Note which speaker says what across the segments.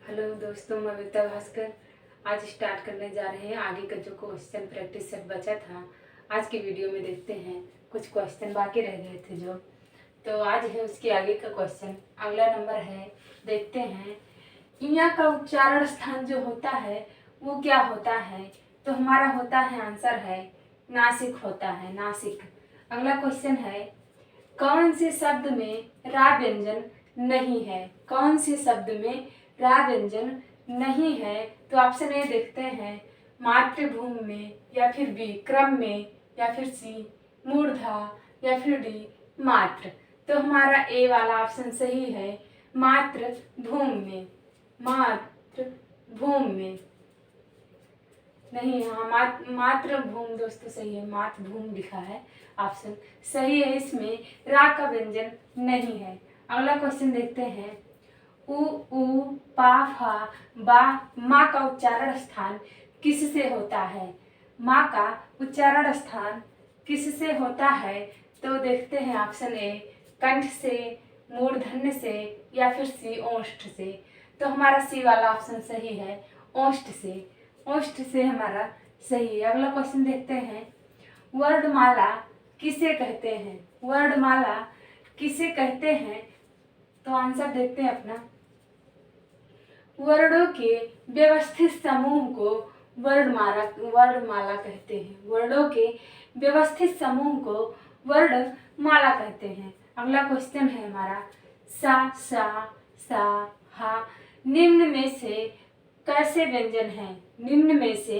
Speaker 1: Hello दोस्तों, मैं विद्या भास्कर। आज स्टार्ट करने जा रहे हैं आगे का जो क्वेश्चन प्रैक्टिस सेट बचा था। आज की वीडियो में देखते हैं, कुछ क्वेश्चन बाकी रह गए थे जो, तो आज है उसके आगे का क्वेश्चन। अगला नंबर है, देखते हैं इया का उच्चारण स्थान जो होता है वो क्या होता है। तो हमारा होता है, आंसर है नासिक होता है, नासिक। अगला क्वेश्चन है, कौन से शब्द में रा व्यंजन नहीं है। कौन से शब्द में रा व्यंजन नहीं है। तो ऑप्शन ए देखते हैं, मातृभूमि में, या फिर बी क्रम में, या फिर सी मूर्धा, या फिर डी मात्र। तो हमारा ए वाला ऑप्शन सही है, मातृभूमि में। मातृभूमि में नहीं, हाँ मातृभूमि दोस्तों सही है, मातृभूमि लिखा है, ऑप्शन सही है। इसमें रा का व्यंजन नहीं है। अगला क्वेश्चन देखते हैं, उ पा फा बा माँ का उच्चारण स्थान किससे होता है। माँ का उच्चारण स्थान किससे होता है। तो देखते हैं, ऑप्शन ए कंठ से, मूर्धन्य से, या फिर सी ओष्ठ से। तो हमारा सी वाला ऑप्शन सही है, ओष्ठ से। ओष्ठ से हमारा सही है। अगला क्वेश्चन देखते हैं, वर्णमाला किसे कहते हैं। वर्णमाला किसे कहते हैं। तो आंसर देखते हैं अपना, वर्णों के व्यवस्थित समूह को वर्णमाला कहते हैं। वर्णों के व्यवस्थित समूह को वर्णमाला कहते हैं। अगला क्वेश्चन है हमारा, सा सा हा निम्न में से कैसे व्यंजन है। निम्न में से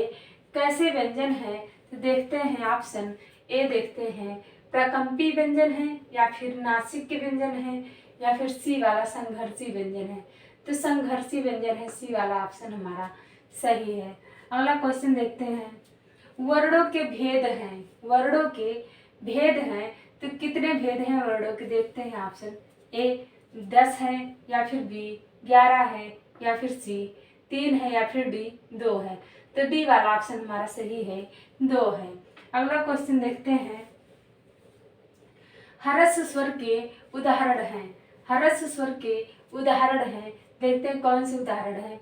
Speaker 1: कैसे व्यंजन है। तो देखते हैं, ऑप्शन ए देखते हैं, प्रकंपी व्यंजन है, या फिर नासिक के व्यंजन है, या फिर सी वाला संघर्षी व्यंजन है। तो संघर्षी व्यंजन है, सी वाला ऑप्शन हमारा सही है। अगला क्वेश्चन देखते हैं, वर्णों के भेद हैं। वर्णों के भेद हैं, तो कितने भेद हैं वर्णों के। देखते हैं, ऑप्शन ए 10 है, या फिर बी 11 है, या फिर सी 3 है, या फिर डी 2 है। तो डी वाला ऑप्शन हमारा सही है, 2 है। अगला क्वेश्चन देखते हैं, हरस स्वर के उदाहरण हैं। हरस स्वर के उदाहरण हैं, देखते हैं कौन से उदाहरण है।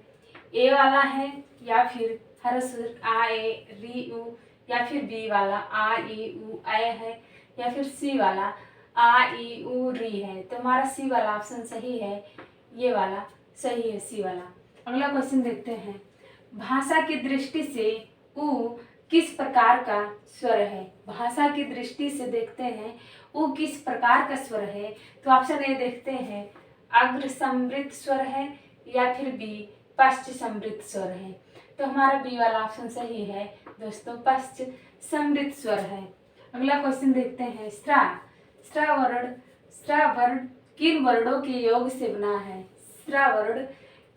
Speaker 1: ए वाला है, या फिर हरस स्वर आ ए री उ, या फिर बी वाला आ ई उ ए है, या फिर सी वाला आ ई उ री है। तो हमारा सी वाला ऑप्शन सही है, ये वाला सही है, सी वाला। अगला क्वेश्चन देखते हैं, भाषा की दृष्टि से उ किस प्रकार का स्वर है। भाषा की दृष्टि से देखते हैं, उ किस प्रकार का स्वर है। तो ऑप्शन ए देखते हैं, अग्र समृद्ध स्वर है, या फिर बी पश्च समृद्ध स्वर है। तो हमारा बी वाला ऑप्शन सही है दोस्तों, पश्च समृद्ध स्वर है। अगला क्वेश्चन देखते हैं, स्त्रा स्त्रा वर्ण किन वर्णों के योग से बना है। स्त्रा वर्ण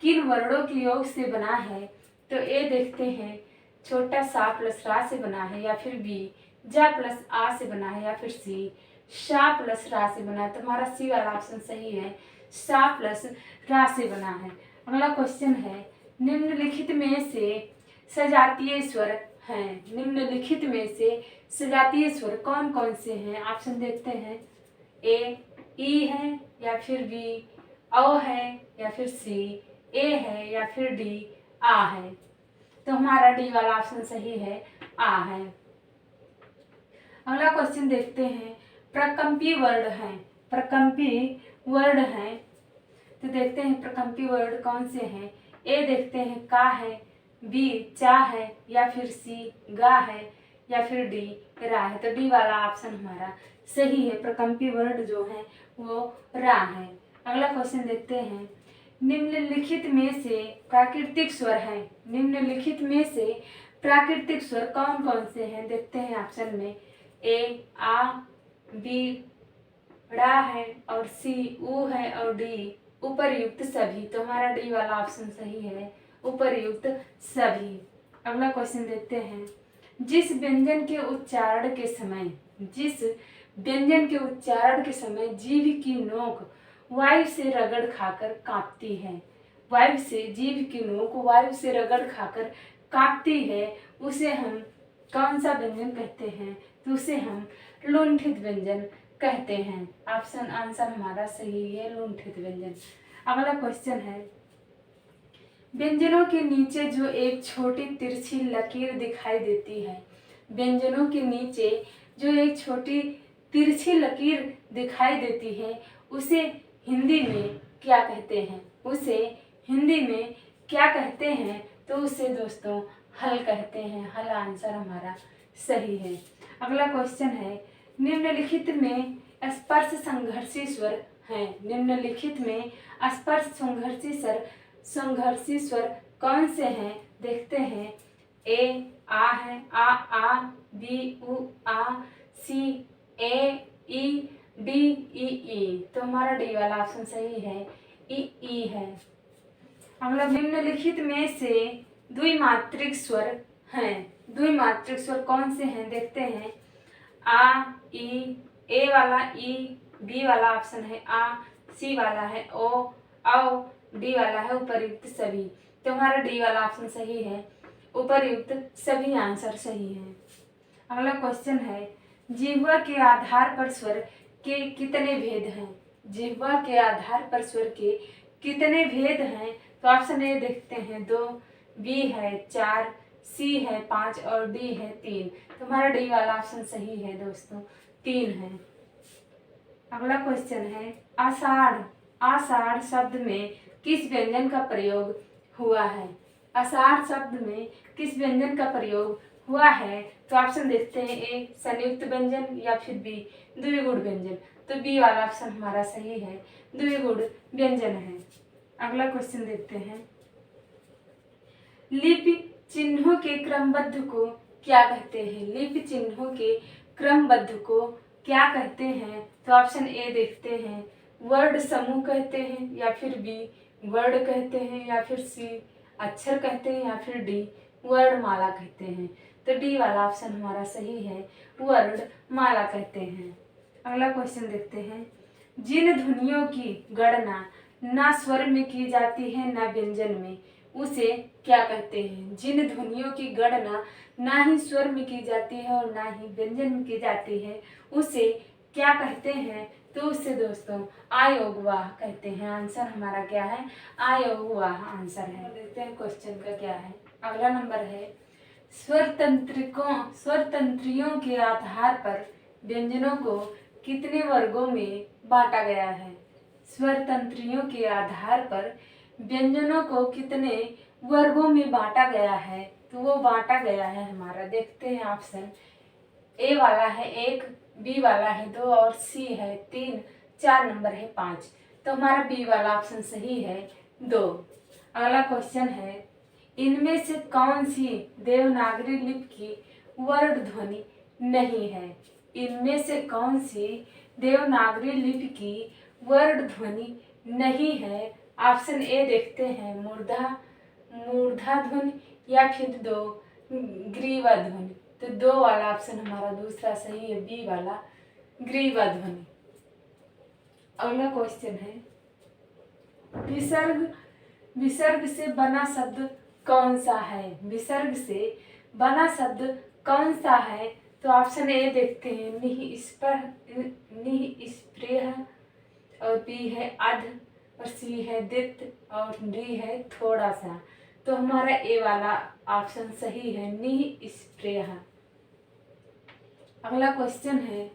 Speaker 1: किन वर्णों के योग से बना है। तो ए देखते हैं, छोटा सा प्लस रा से बना है, या फिर बी जा प्लस आ से बना है, या फिर सी शा प्लस रा से बना है। तो हमारा सी वाला ऑप्शन सही है, शा प्लस रा से बना है। अगला क्वेश्चन है, निम्नलिखित में से सजातीय स्वर हैं। निम्नलिखित में से सजातीय स्वर कौन कौन से हैं। ऑप्शन देखते हैं, ए ई है, या फिर बी औ है, या फिर सी ए है, या फिर डी आ है। तो हमारा डी वाला ऑप्शन सही है, आ है। अगला क्वेश्चन देखते हैं, प्रकंपी वर्ण हैं। प्रकंपी वर्ण हैं, तो देखते हैं प्रकंपी वर्ण कौन से हैं। ए देखते हैं, का है, बी चा है, या फिर सी गा है, या फिर डी रा है। तो डी वाला ऑप्शन हमारा सही है, प्रकंपी वर्ण जो है वो रा है। अगला क्वेश्चन देखते हैं, निम्नलिखित में से प्राकृतिक स्वर हैं। निम्नलिखित में से प्राकृतिक स्वर कौन कौन से हैं। देखते हैं, ऑप्शन में ए आ, बी ड़ा है, और सी ऊ है, और डी उपरयुक्त सभी। तो हमारा डी वाला ऑप्शन सही है, उपरयुक्त सभी। अगला क्वेश्चन देखते हैं, जिस व्यंजन के उच्चारण के समय जीभ की नोक वायु से रगड़ खाकर कांपती है। जीभ की नोक वायु से रगड़ खाकर कांपती है, उसे हम कौन सा व्यंजन कहते हैं। तो उसे हम लुंठित व्यंजन कहते हैं। ऑप्शन आंसर हमारा सही है, लुंठित व्यंजन। अगला क्वेश्चन है, व्यंजनों के नीचे जो एक छोटी तिरछी लकीर दिखाई देती है, व्यंजनों के नीचे जो एक छोटी तिरछी लकीर दिखाई देती है, उसे हिंदी में क्या कहते हैं? उसे हिंदी में क्या कहते हैं? तो उसे दोस्तों हल कहते हैं। हल आंसर हमारा सही है। अगला क्वेश्चन है, निम्नलिखित में स्पर्श संघर्षी स्वर हैं। निम्नलिखित में स्पर्श संघर्षी स्वर कौन से हैं? देखते हैं। ए आ है, आ, बी उ आ, सी ए ई, डी ई। तो हमारा डी वाला ऑप्शन सही है, ई है। अगला, निम्नलिखित में से द्विमात्रिक स्वर हैं। द्विमात्रिक स्वर कौन से हैं? देखते हैं। आ, ई, ए वाला ई, बी वाला ऑप्शन है आ, सी वाला है ओ, औ, डी वाला है उपर्युक्त सभी। तो हमारा डी वाला ऑप्शन सही है, उपर्युक्त सभी आंसर सही है। अगला क्वेश्चन है, जिह्वा के आधार पर स्वर के कितने भेद हैं? जिह्वा के आधार पर स्वर के कितने भेद हैं? तो ऑप्शन ए देखते हैं 2, बी है 4, सी है 5 और डी है 3। तो हमारा डी वाला ऑप्शन सही है दोस्तों, 3 है। अगला क्वेश्चन है, आषाढ़। आषाढ़ शब्द में किस व्यंजन का प्रयोग हुआ है? आषाढ़ शब्द में किस व्यंजन का प्रयोग हुआ है? तो ऑप्शन देखते हैं। ए संयुक्त व्यंजन या फिर बी द्विगुण व्यंजन। तो बी वाला ऑप्शन हमारा सही है, द्विगुण व्यंजन है। अगला क्वेश्चन देखते हैं, लिपि चिन्हों के क्रमबद्ध को क्या कहते हैं? लिपि चिन्हों के क्रमबद्ध को क्या कहते हैं? तो ऑप्शन ए देखते हैं, वर्ड समूह कहते हैं या फिर बी वर्ड कहते हैं या फिर सी अक्षर कहते हैं या फिर डी वर्ड माला कहते हैं। तो डी वाला ऑप्शन हमारा सही है, वर्ड माला कहते हैं। अगला क्वेश्चन देखते हैं, जिन ध्वनियों की गणना ना स्वर में की जाती है ना व्यंजन में, उसे क्या कहते हैं? जिन ध्वनियों की गणना ना ही स्वर में की जाती है और ना ही व्यंजन में की जाती है, उसे क्या कहते हैं? तो उससे दोस्तों आयोगवाह कहते हैं। आंसर हमारा क्या है? आयोगवाह आंसर है। देखते हैं क्वेश्चन का क्या है। अगला नंबर है, स्वरतंत्रियों के आधार पर व्यंजनों को कितने वर्गों में बांटा गया है? स्वरतंत्रियों के आधार पर व्यंजनों को कितने वर्गों में बांटा गया है? तो वो बांटा गया है हमारा, देखते हैं ऑप्शन। ए वाला है 1, बी वाला है 2 और सी है 3, 4 नंबर है 5। तो हमारा बी वाला ऑप्शन सही है, 2। अगला क्वेश्चन है, इनमें से कौन सी देवनागरी लिपि की वर्ण ध्वनि नहीं है? इनमें से कौन सी देवनागरी लिपि की वर्ण ध्वनि नहीं है? ऑप्शन ए देखते हैं, मूर्धा ध्वनि या फिर 2 ग्रीवा ध्वनि। तो 2 वाला ऑप्शन हमारा दूसरा सही है, बी वाला ग्रीवा ध्वनि। अगला क्वेश्चन है, विसर्ग से बना शब्द कौन सा है? विसर्ग से बना शब्द कौन सा है? तो ऑप्शन ए देखते हैं, निःस्पृह और बी है अध और सी है दित और डी है थोड़ा सा। तो हमारा ए वाला ऑप्शन सही है, निःस्पृह। अगला क्वेश्चन है,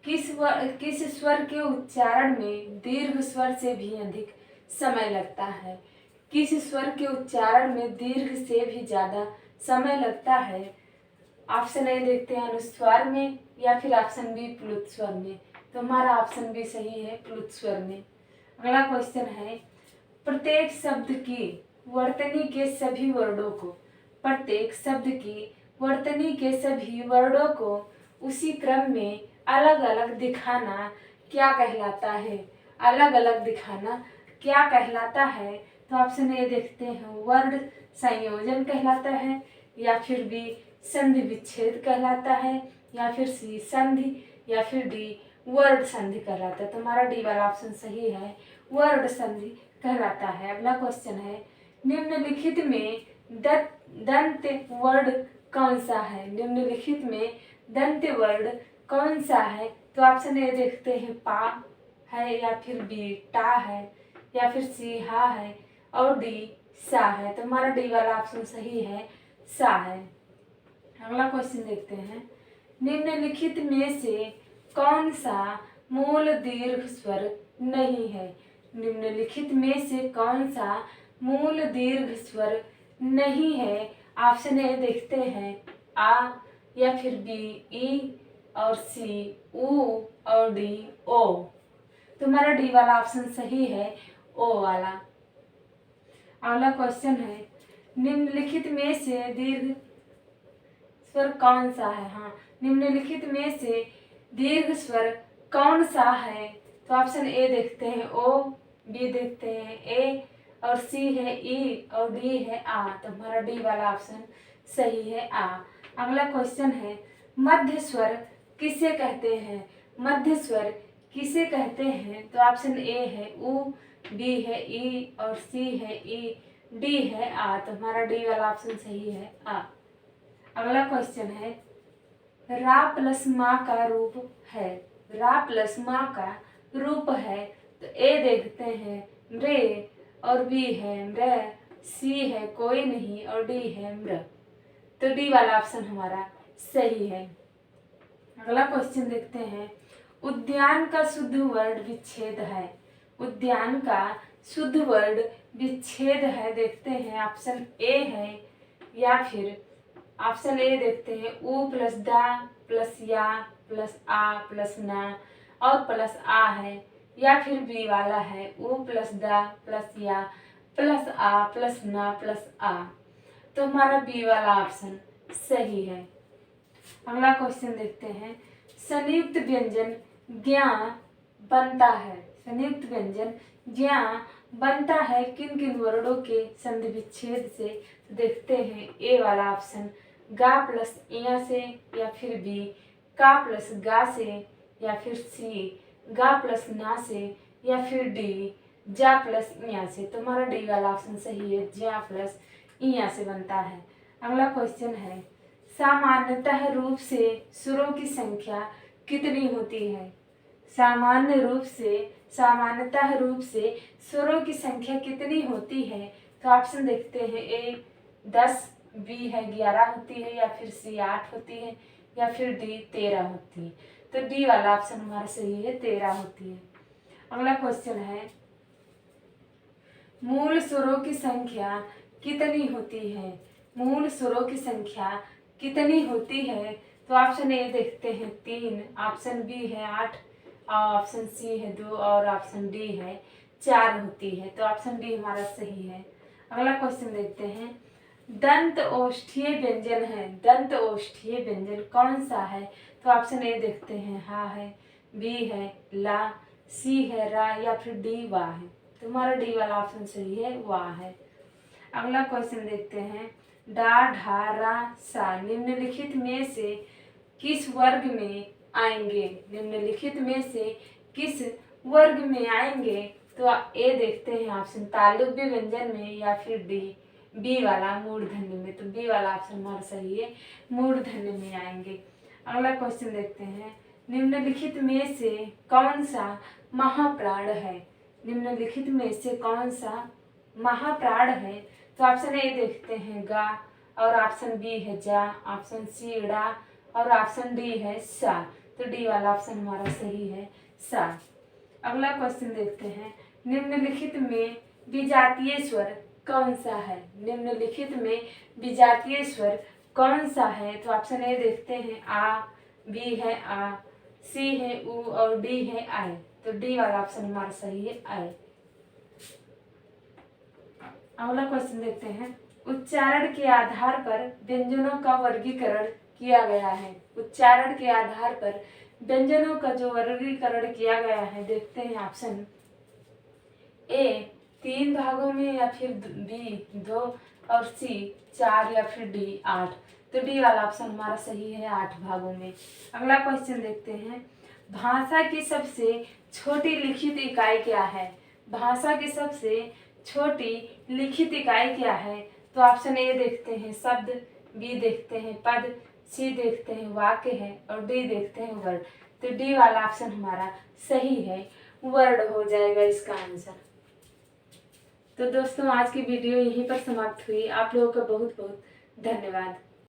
Speaker 1: किस स्वर के उच्चारण में दीर्घ स्वर से भी अधिक समय लगता है? किस स्वर के उच्चारण में दीर्घ से भी ज्यादा समय लगता है? ऑप्शन ए देखते हैं, अनुस्वार में या फिर ऑप्शन बी प्लुत स्वर में। तो हमारा ऑप्शन बी सही है, प्लुत स्वर में। अगला क्वेश्चन है, प्रत्येक शब्द की वर्तनी के सभी वर्णों को, प्रत्येक शब्द की वर्तनी के सभी वर्णों को उसी क्रम में अलग अलग दिखाना क्या कहलाता है? अलग अलग दिखाना क्या कहलाता है? तो ऑप्शन ए देखते हैं, वर्ण संयोजन कहलाता है या फिर बी संधि विच्छेद कहलाता है या फिर सी संधि या फिर डी वर्ण संधि कहलाता है। तो हमारा डी वाला ऑप्शन सही है, वर्ण संधि कहलाता है। अगला क्वेश्चन है, निम्नलिखित में दंत वर्ण कौन सा है? निम्नलिखित में दंत वर्ण कौन सा है? तो ऑप्शन ए देखते हैं, पा है या फिर बी टा है या फिर सी हा है और डी सा है। तो हमारा डी वाला ऑप्शन सही है, सा है। अगला क्वेश्चन देखते हैं, निम्नलिखित में से कौन सा मूल दीर्घ स्वर नहीं है? निम्नलिखित में से कौन सा मूल दीर्घ स्वर नहीं है? ऑप्शन ए देखते हैं, आ या फिर बी ई और सी ऊ और डी ओ। तो हमारा डी वाला ऑप्शन सही है, ओ वाला। अगला क्वेश्चन है, निम्नलिखित में से दीर्घ स्वर कौन सा है? हाँ, निम्नलिखित में से दीर्घ स्वर कौन सा है? तो ऑप्शन ए देखते हैं ओ, बी देखते हैं ए और सी है ई और डी है आ। तो हमारा डी वाला ऑप्शन सही है, आ। अगला क्वेश्चन है, मध्य स्वर किसे कहते हैं? मध्य स्वर किसे कहते हैं? तो ऑप्शन ए है ऊ, बी है ई और सी है ई, डी है आ। तो हमारा डी वाला ऑप्शन सही है, आ। अगला क्वेश्चन है, रा प्लस मा का रूप है। रा प्लस मा का रूप है। तो ए देखते हैं मृ और बी है मृ, सी है कोई नहीं और डी है मृ। तो डी वाला ऑप्शन हमारा सही है। अगला क्वेश्चन देखते हैं, उद्यान का शुद्ध वर्ण विच्छेद है। उद्यान का शुद्ध वर्ण विच्छेद है। देखते हैं ऑप्शन ए है या फिर ऑप्शन ए देखते हैं ऊ प्लस दा प्लस या प्लस आ प्लस ना और प्लस आ है, या फिर बी वाला है ऊ प्लस दा प्लस या प्लस आ प्लस ना प्लस आ। तो हमारा बी वाला ऑप्शन सही है। अगला क्वेश्चन देखते हैं, संयुक्त व्यंजन ज्ञा बनता है। संयुक्त व्यंजन ज्ञा बनता है किन किन वर्णों के संधि विच्छेद से? तो देखते हैं ए वाला ऑप्शन गा प्लस इया से, या फिर बी का प्लस गा से, या फिर सी गा प्लस ना से, या फिर डी जा प्लस इया से। तो हमारा डी वाला ऑप्शन सही है, जा प्लस इया से बनता है। अगला क्वेश्चन है, सामान्यतः रूप से सुरों की संख्या कितनी होती है? सामान्यतः रूप से सुरों की संख्या कितनी होती है? तो ऑप्शन देखते हैं ए 10, बी है 11 होती है, या फिर सी 8 होती है, या फिर डी 13 होती है। तो डी वाला ऑप्शन हमारा सही है, 13 होती है। अगला क्वेश्चन है, मूल स्वरों की संख्या कितनी होती है? मूल स्वरों की संख्या कितनी होती है? तो ऑप्शन ए देखते हैं 3, ऑप्शन बी है 8, ऑप्शन सी है 2 और ऑप्शन डी है 4 होती है। तो ऑप्शन डी हमारा सही है। अगला क्वेश्चन देखते हैं, दंत ओष्ठीय व्यंजन है। दंत ओष्ठीय व्यंजन कौन सा है? तो ऑप्शन ए देखते हैं हा है, बी है ला, सी है रा, या फिर डी वा है। तो हमारा डी वाला ऑप्शन सही है, वा है। अगला क्वेश्चन देखते हैं, डा ढा रा सा निम्नलिखित में से किस वर्ग में आएंगे? निम्नलिखित में से किस वर्ग में आएंगे? तो ए देखते हैं ऑप्शन तालुव्य व्यंजन में, या फिर डी बी वाला मूर्धन्य में। तो बी वाला ऑप्शन हमारा सही है, मूर्धन्य में आएंगे। अगला क्वेश्चन देखते हैं, निम्नलिखित में से कौन सा महाप्राण है? निम्नलिखित में से कौन सा महाप्राण है? तो ऑप्शन ए देखते हैं गा और ऑप्शन बी है जा, ऑप्शन सी डा और ऑप्शन डी है सा। तो डी वाला ऑप्शन हमारा सही है, सा। अगला क्वेश्चन देखते हैं, निम्नलिखित में विजातीय स्वर कौन सा है? निम्नलिखित में विजातीय स्वर कौन सा है? तो ऑप्शन ए देखते हैं आ, बी है आ, सी है ऊ और डी है आई। तो डी वाला ऑप्शन हमारा सही है, आई। अगला क्वेश्चन देखते हैं, उच्चारण के आधार पर व्यंजनों का वर्गीकरण किया गया है। उच्चारण के आधार पर व्यंजनों का जो वर्गीकरण किया गया है, देखते हैं ऑप्शन ए 3 भागों में, या फिर बी 2 और सी 4, या फिर डी 8। तो डी वाला ऑप्शन हमारा सही है, 8 भागों में। अगला क्वेश्चन देखते हैं, भाषा की सबसे छोटी लिखित इकाई क्या है? भाषा की सबसे छोटी लिखित इकाई क्या है? तो ऑप्शन ए देखते हैं शब्द, बी देखते हैं पद, सी देखते हैं वाक्य है और डी देखते हैं वर्ड। तो डी वाला ऑप्शन हमारा सही है, वर्ड हो जाएगा इसका आंसर। तो दोस्तों आज की वीडियो यहीं पर समाप्त हुई। आप लोगों का बहुत बहुत धन्यवाद।